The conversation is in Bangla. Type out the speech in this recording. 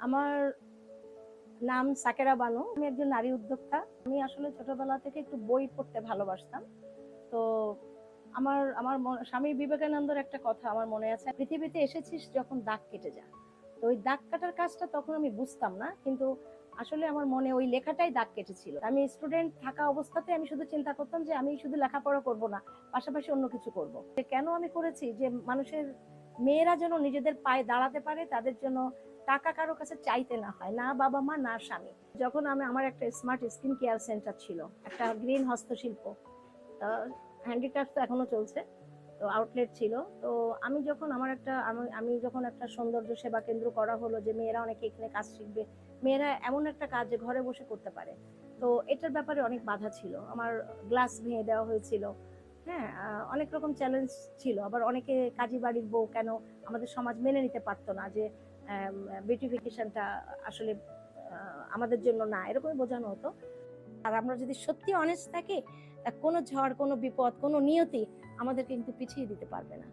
আমার নাম সাকেরা বানু। আমি একজন নারী উদ্যোক্তা। আমি আসলে ছোটবেলা থেকে একটু বই পড়তে ভালোবাসতাম। তো আমার আমার স্বামী বিবেকানন্দর একটা কথা আমার মনে আছে, পৃথিবীতে এসেছিস যখন দাগ কেটে যা। তো ওই দাগ কাটার কাজটা তখন আমি বুঝতাম না, কিন্তু আসলে আমার মনে ওই লেখাটাই দাগ কেটেছিল। আমি স্টুডেন্ট থাকা অবস্থাতে আমি শুধু চিন্তা করতাম যে আমি শুধু লেখাপড়া করব না, পাশাপাশি অন্য কিছু করব। কেন আমি করেছি যে মানুষের মেয়েরা যেন নিজেদের পায়ে দাঁড়াতে পারে, তাদের জন্য টাকা কারো কাছে চাইতে না হয়, না বাবা মা না স্বামী। যখন আমার একটা স্মার্ট স্কিন কেয়ার সেন্টার ছিল, একটা গ্রিন হস্তশিল্প, হ্যান্ডিক্রাফট তো এখনো চলছে, তো আউটলেট ছিল। তো আমি যখন একটা সৌন্দর্য সেবা কেন্দ্র করা হলো যে মেয়েরা অনেকে এখানে কাজ শিখবে, মেয়েরা এমন একটা কাজ যে ঘরে বসে করতে পারে, তো এটার ব্যাপারে অনেক বাধা ছিল। আমার গ্লাস ভেঙে দেওয়া হয়েছিল, হ্যাঁ, অনেক রকম চ্যালেঞ্জ ছিল। আবার অনেকে কাজী বাড়ির বউ কেন আমাদের সমাজ মেনে নিতে পারতো না, যে বিউটিফিকেশনটা আসলে আমাদের জন্য না, এরকমই বোঝানো হতো। আর আমরা যদি সত্যি অনেস্ট থাকি, কোনো ঝড়, কোনো বিপদ, কোনো নিয়তি আমাদেরকে কিন্তু পিছিয়ে দিতে পারবে না।